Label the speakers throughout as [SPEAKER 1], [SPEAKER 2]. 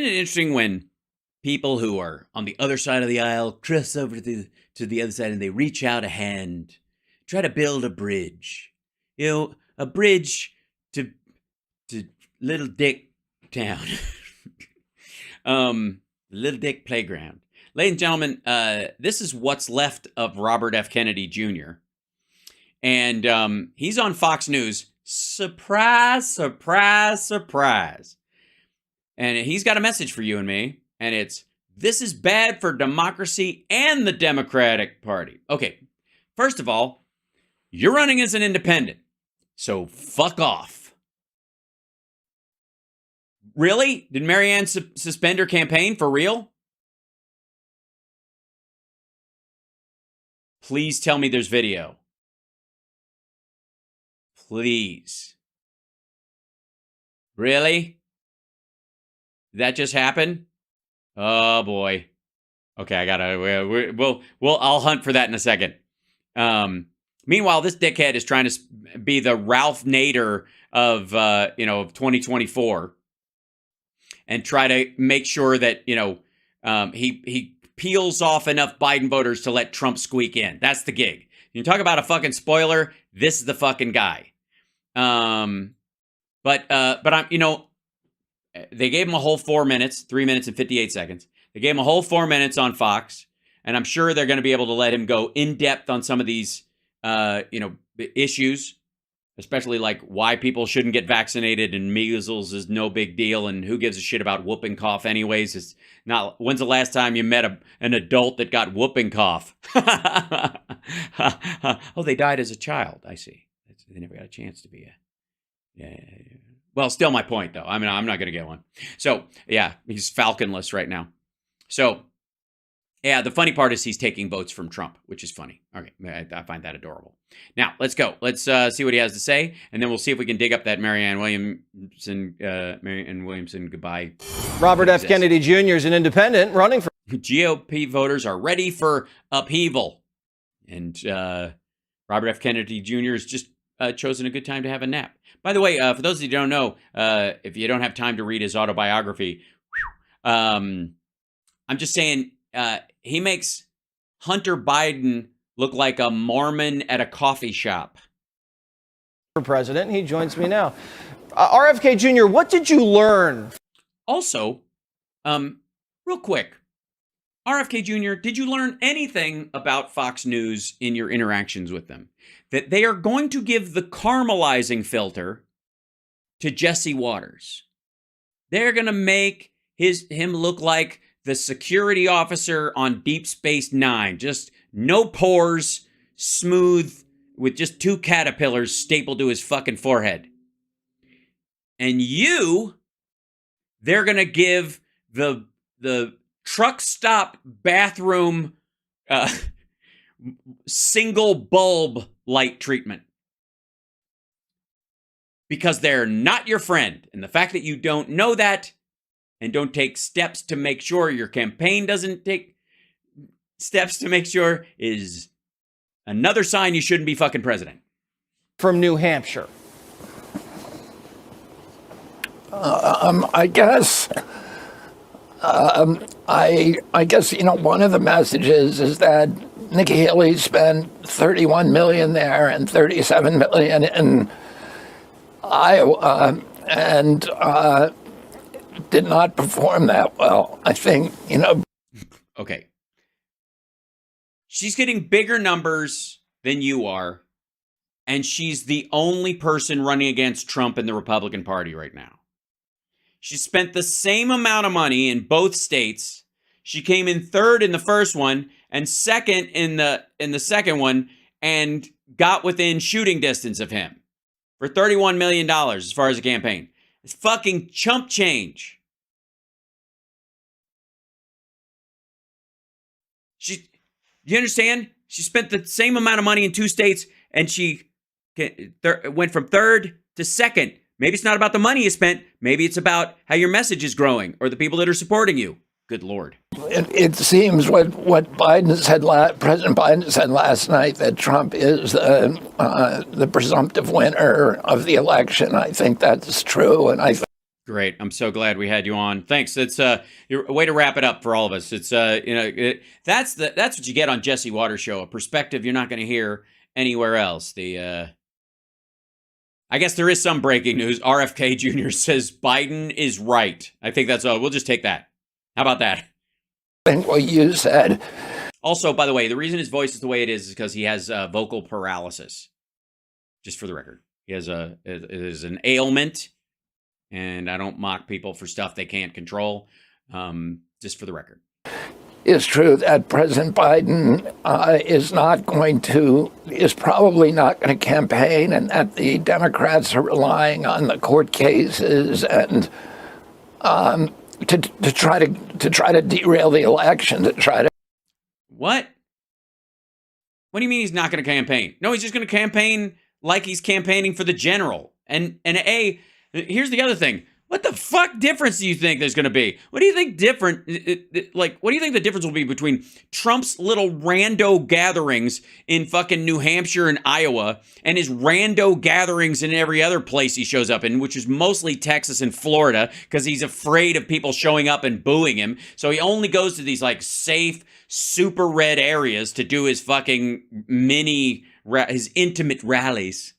[SPEAKER 1] it interesting when people who are on the other side of the aisle cross over to the other side and they reach out a hand, try to build a bridge, a bridge to Little Dick Town, Little Dick Playground. Ladies and gentlemen, this is what's left of Robert F. Kennedy Jr. And he's on Fox News. Surprise, surprise, surprise. And he's got a message for you and me. And it's, this is bad for democracy and the Democratic Party. Okay, first of all, you're running as an independent. So fuck off. Really? Did Marianne suspend her campaign for real? Please tell me there's video. Please. Really? Did that just happen? Oh boy. Okay, I gotta. I'll hunt for that in a second. Meanwhile, this dickhead is trying to be the Ralph Nader of 2024, and try to make sure that he peels off enough Biden voters to let Trump squeak in. That's the gig. You talk about a fucking spoiler. This is the fucking guy. But I'm, they gave him a whole 4 minutes, 3 minutes and 58 seconds. They gave him a whole 4 minutes on Fox, and I'm sure they're going to be able to let him go in depth on some of these, issues, especially like why people shouldn't get vaccinated and measles is no big deal, and who gives a shit about whooping cough anyways. It's not. When's the last time you met an adult that got whooping cough? Oh, they died as a child. I see. They never got a chance to be Well, still my point, though. I mean, I'm not going to get one. So, yeah, he's falconless right now. So, yeah, the funny part is he's taking votes from Trump, which is funny. Okay, I find that adorable. Now, let's go. Let's see what he has to say, and then we'll see if we can dig up that Marianne Williamson goodbye.
[SPEAKER 2] Robert F. Kennedy Jr. is an independent running for...
[SPEAKER 1] GOP voters are ready for upheaval. And Robert F. Kennedy Jr. has just chosen a good time to have a nap. By the way, for those of you who don't know, if you don't have time to read his autobiography, I'm just saying he makes Hunter Biden look like a Mormon at a coffee shop.
[SPEAKER 2] For president, he joins me now. RFK Jr., what did you learn?
[SPEAKER 1] Also, real quick, RFK Jr., did you learn anything about Fox News in your interactions with them? That they are going to give the caramelizing filter to Jesse Waters. They're going to make him look like the security officer on Deep Space Nine. Just no pores, smooth, with just two caterpillars stapled to his fucking forehead. And they're going to give the truck stop bathroom single bulb light treatment. Because they're not your friend. And the fact that you don't know that and don't take steps to make sure your campaign doesn't take steps to make sure is another sign you shouldn't be fucking president.
[SPEAKER 2] From New Hampshire.
[SPEAKER 3] I guess one of the messages is that Nikki Haley spent $31 million there and $37 million in Iowa, and did not perform that well. I think,
[SPEAKER 1] Okay. She's getting bigger numbers than you are, and she's the only person running against Trump in the Republican Party right now. She spent the same amount of money in both states. She came in third in the first one and second in the second one, and got within shooting distance of him for $31 million as far as a campaign. It's fucking chump change. You understand? She spent the same amount of money in two states, and she went from third to second. Maybe it's not about the money you spent. Maybe it's about how your message is growing or the people that are supporting you. Good Lord.
[SPEAKER 3] It seems what President Biden said last night, that Trump is the presumptive winner of the election. I think that's true, and
[SPEAKER 1] Great. I'm so glad we had you on. Thanks. It's a way to wrap it up for all of us. It's that's what you get on Jesse Waters show, a perspective you're not going to hear anywhere else. I guess there is some breaking news. RFK Jr. says Biden is right. I think that's all. We'll just take that. How about that?
[SPEAKER 3] think what you said.
[SPEAKER 1] Also, by the way, the reason his voice is the way it is because he has vocal paralysis. Just for the record, it is an ailment, and I don't mock people for stuff they can't control. Just for the record,
[SPEAKER 3] It's true that President Biden is probably not going to campaign, and that the Democrats are relying on the court cases and to try to derail the election, to try to.
[SPEAKER 1] What? What do you mean he's not going to campaign? No, he's just going to campaign like he's campaigning for the general. And here's the other thing. What the fuck difference do you think there's going to be? What do you think what do you think the difference will be between Trump's little rando gatherings in fucking New Hampshire and Iowa and his rando gatherings in every other place he shows up in, which is mostly Texas and Florida, because he's afraid of people showing up and booing him. So he only goes to these like safe, super red areas to do his fucking his intimate rallies.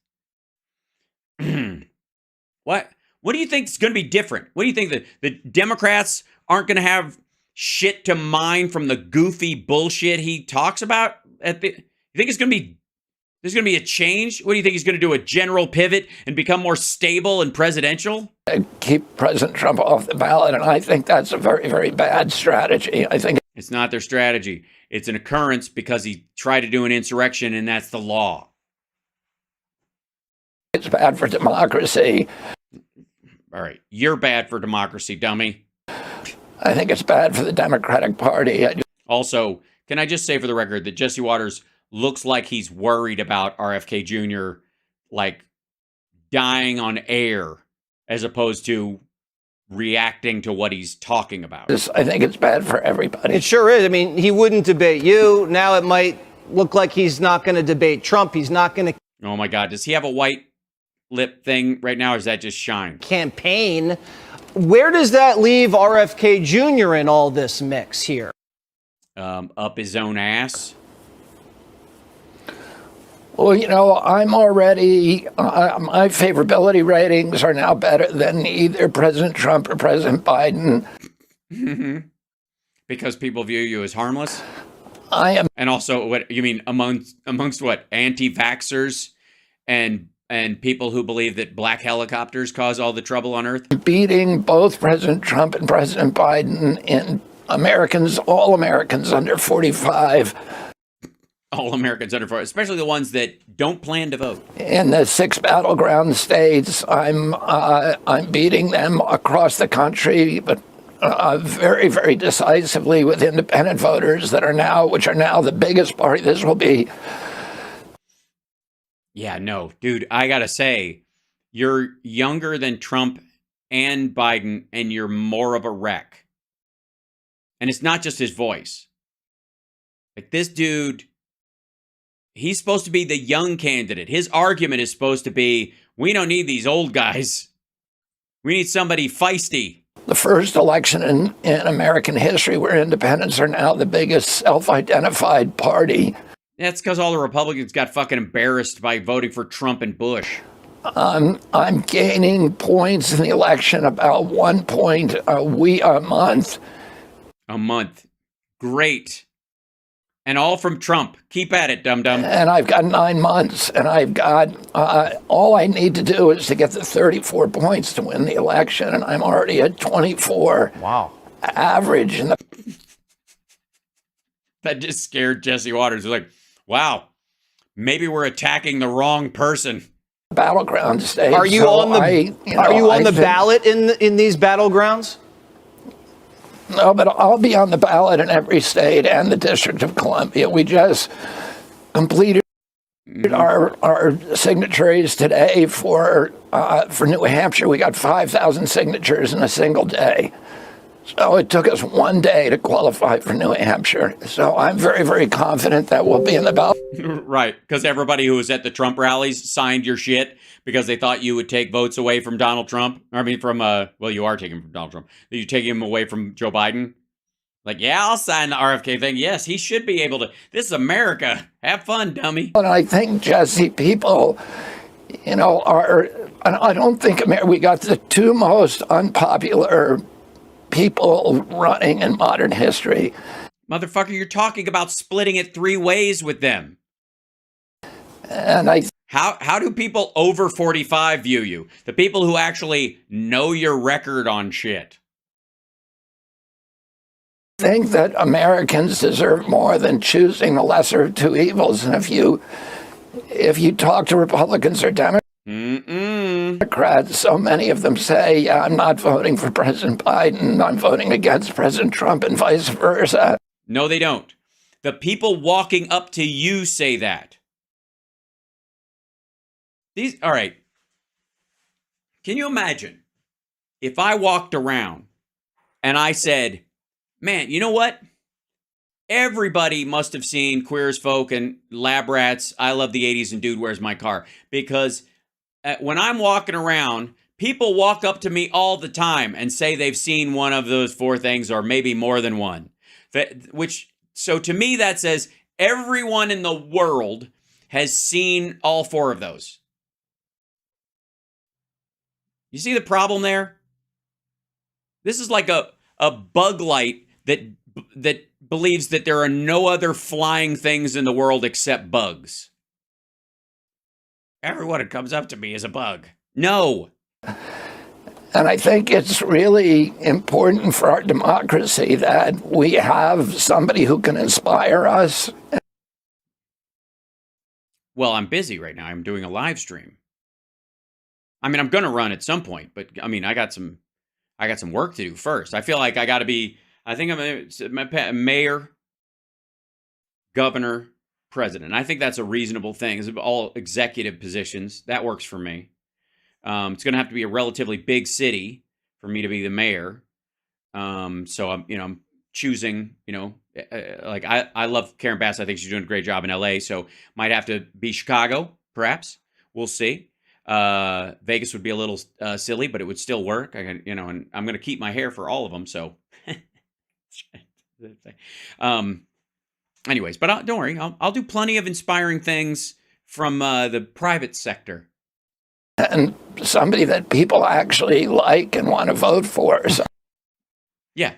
[SPEAKER 1] What do you think is going to be different? What do you think that the Democrats aren't going to have shit to mine from the goofy bullshit he talks about? You think there's going to be a change? What do you think he's going to do? A general pivot and become more stable and presidential?
[SPEAKER 3] Keep President Trump off the ballot, and I think that's a very, very bad strategy. I think
[SPEAKER 1] it's not their strategy. It's an occurrence because he tried to do an insurrection, and that's the law.
[SPEAKER 3] It's bad for democracy.
[SPEAKER 1] All right, you're bad for democracy, dummy.
[SPEAKER 3] I think it's bad for the Democratic Party.
[SPEAKER 1] Also, can I just say for the record that Jesse Waters looks like he's worried about RFK Jr. like dying on air as opposed to reacting to what he's talking about.
[SPEAKER 3] I think it's bad for everybody.
[SPEAKER 2] It sure is. I mean, he wouldn't debate you. Now it might look like he's not going to debate Trump. He's not going to.
[SPEAKER 1] Oh my God, does he have a white lip thing right now, or is that just shine?
[SPEAKER 2] Campaign. Where does that leave RFK Jr. in all this mix here?
[SPEAKER 1] Up his own ass.
[SPEAKER 3] Well, I'm already, my favorability ratings are now better than either President Trump or President Biden.
[SPEAKER 1] Because people view you as harmless?
[SPEAKER 3] I am.
[SPEAKER 1] And also, what you mean amongst what? Anti-vaxxers and people who believe that black helicopters cause all the trouble on Earth?
[SPEAKER 3] Beating both President Trump and President Biden in all Americans under 45.
[SPEAKER 1] All Americans under 45, especially the ones that don't plan to vote.
[SPEAKER 3] In the 6 battleground states, I'm beating them across the country, but very, very decisively with independent voters which are now the biggest party. This will be.
[SPEAKER 1] Yeah, no, dude, I gotta say, you're younger than Trump and Biden, and you're more of a wreck. And it's not just his voice. Like, this dude, he's supposed to be the young candidate. His argument is supposed to be, we don't need these old guys. We need somebody feisty.
[SPEAKER 3] The first election in American history where independents are now the biggest self-identified party.
[SPEAKER 1] That's because all the Republicans got fucking embarrassed by voting for Trump and Bush.
[SPEAKER 3] I'm gaining points in the election, about 1 point a month.
[SPEAKER 1] A month. Great. And all from Trump. Keep at it, dum-dum.
[SPEAKER 3] And I've got 9 months, and I've got, all I need to do is to get the 34 points to win the election, and I'm already at 24.
[SPEAKER 2] Wow.
[SPEAKER 3] Average.
[SPEAKER 1] That just scared Jesse Waters. He's like, wow, maybe we're attacking the wrong person.
[SPEAKER 3] Battleground state.
[SPEAKER 2] Are you on the ballot in these battlegrounds?
[SPEAKER 3] No, but I'll be on the ballot in every state and the District of Columbia. We just completed our signatories today for New Hampshire. We got 5,000 signatures in a single day. So it took us one day to qualify for New Hampshire. So I'm very, very confident that we'll be in the ballot.
[SPEAKER 1] Right, because everybody who was at the Trump rallies signed your shit because they thought you would take votes away from Donald Trump. I mean, well, you are taking from Donald Trump. You're taking him away from Joe Biden. Like, yeah, I'll sign the RFK thing. Yes, he should be able to. This is America. Have fun, dummy.
[SPEAKER 3] And I think, Jesse, people, are, and I don't think we got the two most unpopular people running in modern history.
[SPEAKER 1] Motherfucker, you're talking about splitting it 3 ways with them.
[SPEAKER 3] And
[SPEAKER 1] how do people over 45 view you? The people who actually know your record on shit.
[SPEAKER 3] think that Americans deserve more than choosing the lesser of two evils. And if you talk to Republicans or Democrats, so many of them say, yeah, I'm not voting for President Biden, I'm voting against President Trump, and vice versa.
[SPEAKER 1] No, they don't. The people walking up to you say that. All right. Can you imagine if I walked around and I said, man, you know what? Everybody must have seen Queer as Folk and Lab Rats, I Love the 80s, and Dude, Where's My Car? Because when I'm walking around, people walk up to me all the time and say they've seen one of those 4 things or maybe more than one. So to me, that says everyone in the world has seen all 4 of those. You see the problem there? This is like a bug light that believes that there are no other flying things in the world except bugs. Everyone who comes up to me is a bug. No.
[SPEAKER 3] And I think it's really important for our democracy that we have somebody who can inspire us.
[SPEAKER 1] Well, I'm busy right now. I'm doing a live stream. I mean, I'm going to run at some point, but I mean, I got some work to do first. I feel like I got to be, I think I'm a mayor, governor, president. I think that's a reasonable thing. It's all executive positions. That works for me. It's going to have to be a relatively big city for me to be the mayor. So I'm choosing, like I love Karen Bass. I think she's doing a great job in LA. So might have to be Chicago, perhaps. We'll see. Vegas would be a little silly, but it would still work. And I'm going to keep my hair for all of them. So, anyways, but don't worry. I'll do plenty of inspiring things from the private sector.
[SPEAKER 3] And somebody that people actually like and want to vote for. So.
[SPEAKER 1] Yeah.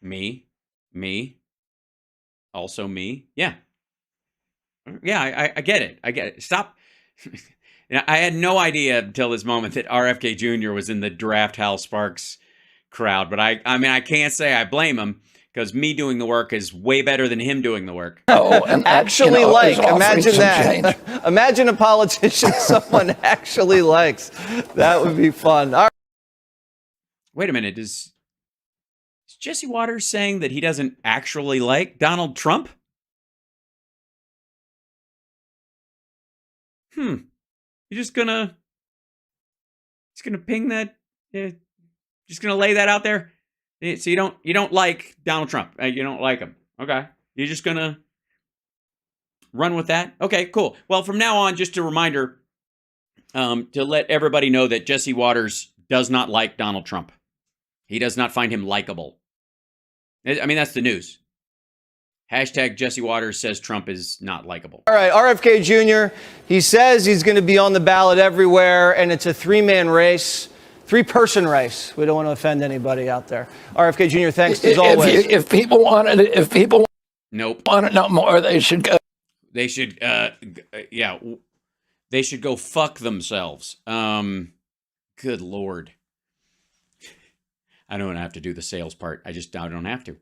[SPEAKER 1] Me. Also me. Yeah. Yeah, I get it. I get it. Stop. I had no idea until this moment that RFK Jr. was in the draft Hal Sparks crowd. But I mean, I can't say I blame him because me doing the work is way better than him doing the work.
[SPEAKER 2] Oh, and actually imagine that. Imagine a politician someone actually likes. That would be fun. All right.
[SPEAKER 1] Wait a minute. Is Jesse Waters saying that he doesn't actually like Donald Trump? You're just gonna ping that? Just gonna lay that out there? So you don't like Donald Trump? You don't like him? Okay. You're just gonna run with that? Okay, cool. Well, from now on, just a reminder to let everybody know that Jesse Waters does not like Donald Trump. He does not find him likable. I mean, that's the news. Hashtag Jesse Waters says Trump is not likable.
[SPEAKER 2] All right, RFK Jr., he says he's going to be on the ballot everywhere, and it's a 3-man race, 3-person race. We don't want to offend anybody out there. RFK Jr., thanks as always.
[SPEAKER 3] If people want to know more, they should go.
[SPEAKER 1] They should, they should go fuck themselves. Good Lord. I don't have to do the sales part. I don't have to.